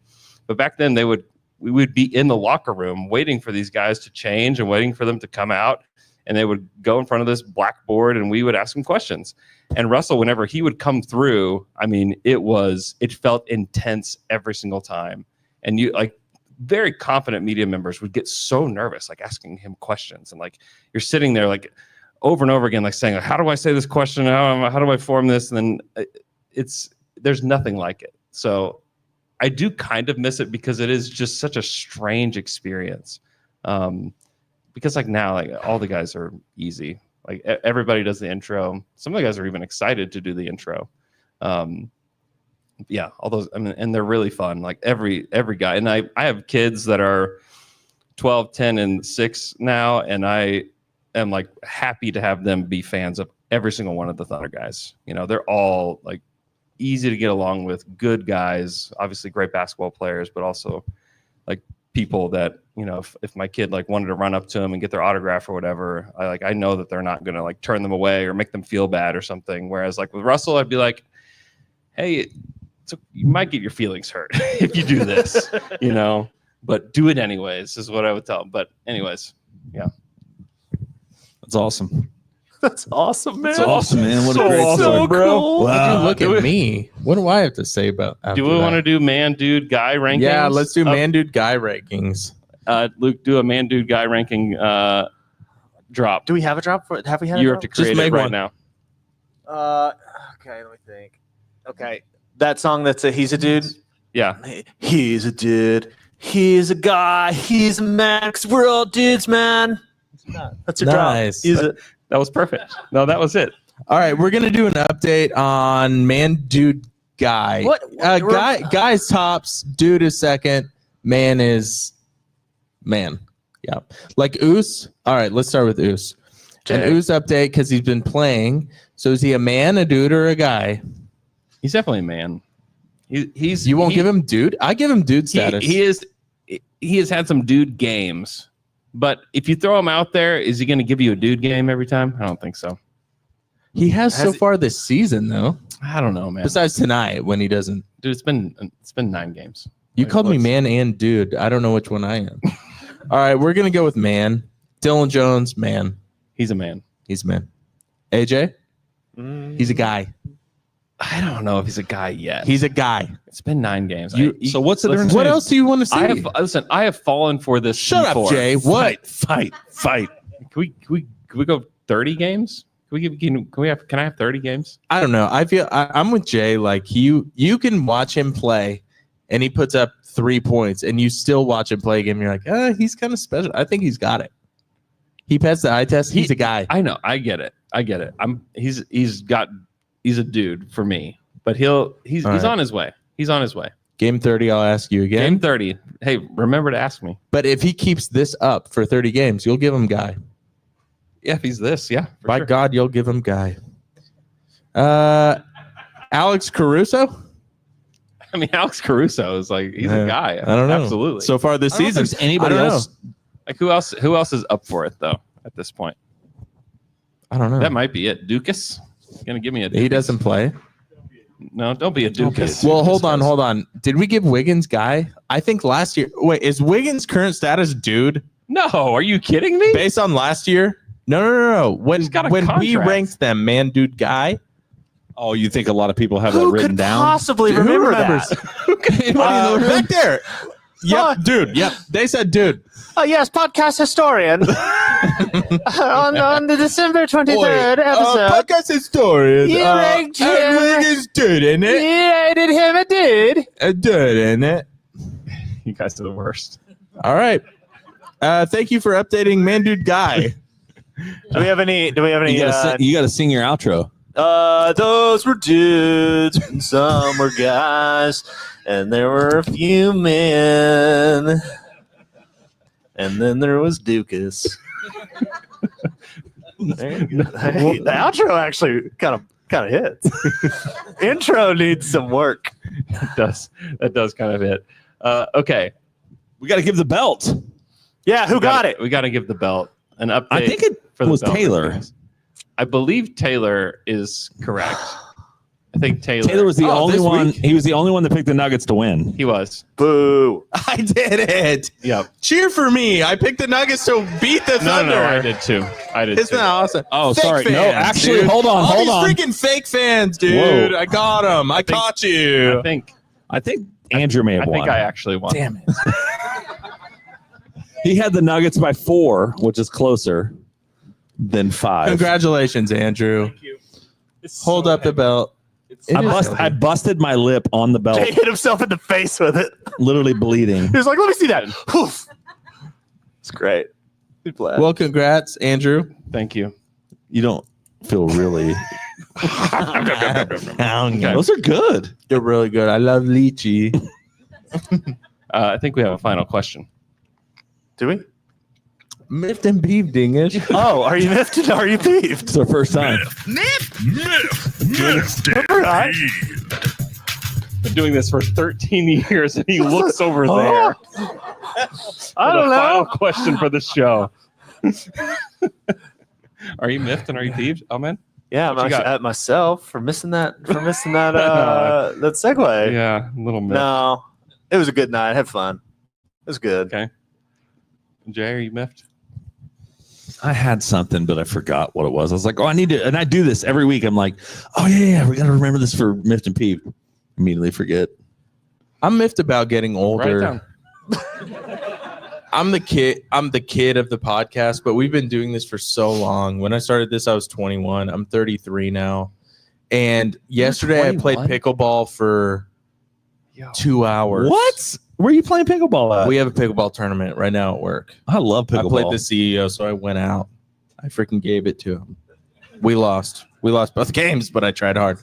But back then we would be in the locker room waiting for these guys to change and waiting for them to come out. And they would go in front of this blackboard and we would ask him questions. And Russell, whenever he would come through, I mean, it felt intense every single time. And you like very confident media members would get so nervous, like asking him questions. And like, you're sitting there like over and over again, like saying, how do I say this question? How do I form this? And then there's nothing like it. So I do kind of miss it because it is just such a strange experience. Because like now, like all the guys are easy. Like everybody does the intro. Some of the guys are even excited to do the intro. Yeah, all those. I mean, and they're really fun. Like every guy. And I have kids that are 12, 10, and 6 now, and I am like happy to have them be fans of every single one of the Thunder guys. They're all like easy to get along with, good guys. Obviously, great basketball players, but also like people that if my kid like wanted to run up to them and get their autograph or whatever, I know that they're not gonna like turn them away or make them feel bad or something. Whereas like with Russell, I'd be like, hey, you might get your feelings hurt if you do this, but do it anyways is what I would tell them. But anyways, yeah, that's awesome. That's awesome, man. That's awesome, man. What a great awesome, story, bro. Wow. Wow. Look at me. What do I have to say about after do we that? want to do man, dude, guy rankings? Yeah, let's do man, dude, guy rankings. Luke, do a man, dude, guy ranking drop. Do we have a drop? Have we had You a have to drop? create it right one. now. Okay, let me think. Okay. That song that's he's a dude? Yeah. He's a dude. He's a guy. He's a man. 'Cause we're all dudes, man. That's your Nice. drop. That was perfect. No, that was it. All right, we're gonna do an update on man, dude, guy. What? Guy's tops, dude is second, man is man. Yeah, like Oos. All right, let's start with Oos. An Oos update because he's been playing. So is he a man, a dude, or a guy? He's definitely a man. He's. You won't give him dude? I give him dude status. He has had some dude games. But if you throw him out there, is he going to give you a dude game every time? I don't think so. He has so far this season, though. I don't know, man. Besides tonight when he doesn't. Dude, it's been 9 games. You called me man and dude. I don't know which one I am. All right, we're gonna go with man. Dylan Jones, man. He's a man. He's a man. AJ, he's a guy. I don't know if he's a guy yet. He's a guy. It's been 9 games. So what's the difference? What else do you want to see? I have fallen for this. Shut before. up, Jay. What? Fight. Can we go 30 games? Can I have 30 games? I don't know. I'm with Jay. Like you can watch him play, and he puts up 3 points, and you still watch him play a game. And you're like, he's kind of special. I think he's got it. He passed the eye test. He's a guy. I know. I get it. He's a dude for me, but he's on his way. He's on his way. Game 30, I'll ask you again. Game 30. Hey, remember to ask me. But if he keeps this up for 30 games, you'll give him guy. Yeah, if he's this, yeah. By sure. God, you'll give him guy. Alex Caruso? I mean, Alex Caruso is like he's a guy. I don't know. Absolutely. So far this season, There's anybody else? Like who else is up for it though at this point? I don't know. That might be it. Dukas? Gonna give me a Dukas. He doesn't play. No, don't be a Dukas. Well, hold on. Did we give Wiggins guy? I think last year. Wait, is Wiggins' current status dude? No, are you kidding me? Based on last year? No. When we contract. ranked them, man, dude, guy. Oh, you think a lot of people have that Who written could down? possibly Who remember remembers? that? Back there. Yep, dude. Yep, they said dude. Oh, yes, podcast historian. on the December 23rd episode, Podcast historian. you ranked him. Wiggins dude, isn't You it? rated him a dude. A dude, isn't it? You guys are the worst. All right. Thank you for updating man, dude, guy. Do we have any? You got to sing your outro. Those were dudes, and some were guys, and there were a few men, and then there was Dukas. The outro actually kind of hits. Intro needs some work. That does kind of hit. Okay, We got to give the belt. Yeah, who got it? We got to give the belt an update. I think it for the was belt. Taylor. I believe Taylor is correct. I think Taylor was the only this one. week? He was the only one that picked the Nuggets to win. He was. Boo. I did it. Yep. Cheer for me. I picked the Nuggets to beat the Thunder. No, I did too. Isn't that awesome? Oh, Fake sorry. No, fans, actually, dude. hold on. All Hold on. these freaking fake fans, dude. Whoa. I got them. I caught you. I think Andrew may have I won. think I actually won. Damn it. He had the Nuggets by 4, which is closer than 5. Congratulations, Andrew. Thank you. Hold up the belt. I busted my lip on the belt, Jay hit himself in the face with it. literally bleeding. He was like, "Let me see that." Poof. It's great. Glad. Well, congrats, Andrew. Thank you. You don't feel really. Those are good. They're really good. I love lychee. I think we have a final question. Do we? Miffed and peeved, dingish. Oh, are you miffed and are you peeved? It's our first time. Been doing this for 13 years, and he looks over there. I don't know. Final question for the show. Are you miffed and are you peeved? Oh man. Yeah, I'm What you actually got? at myself for missing that that segue. Yeah, a little miffed. No, it was a good night. I had fun. It was good. Okay. Jay, are you miffed? I had something, but I forgot what it was. I was like, oh, I need to, and I do this every week. I'm like, oh yeah, we got to remember this for Miffed and Peeved. Immediately forget. I'm miffed about getting older. Write it I'm the kid of the podcast, but we've been doing this for so long. When I started this, I was 21. I'm 33 now. And yesterday I played 21? pickleball for 2 hours. What? Where are you playing pickleball at? We have a pickleball tournament right now at work. I love pickleball. I played the CEO, so I went out. I freaking gave it to him. We lost. We lost both games, but I tried hard.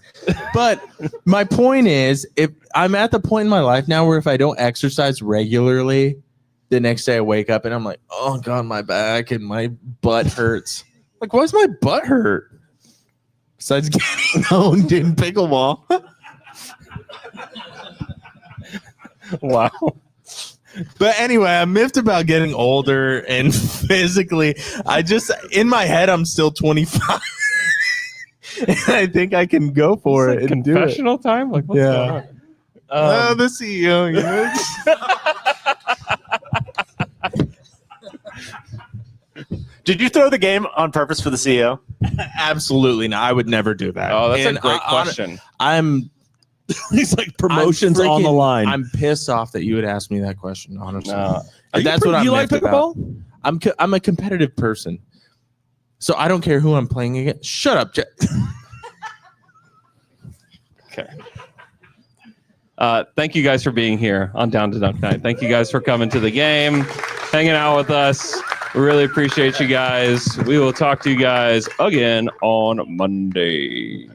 But my point is, if I'm at the point in my life now where if I don't exercise regularly, the next day I wake up and I'm like, oh God, my back and my butt hurts. Like, why's my butt hurt? Besides getting owned in pickleball. Wow. But anyway, I'm miffed about getting older and physically. In my head, I'm still 25. I think I can go for It's it like and do it. confessional time? Like, what's Yeah. going on? The CEO. You know? Did you throw the game on purpose for the CEO? Absolutely not. I would never do that. Oh, that's And a great question. He's like promotions on the line. I'm pissed off that you would ask me that question. Honestly, No. that's what I'm. You like miffed about. pickleball? I'm a competitive person, so I don't care who I'm playing against. Shut up, Jet. Okay. Thank you guys for being here on Down to Dunk Night. Thank you guys for coming to the game, hanging out with us. We really appreciate you guys. We will talk to you guys again on Monday.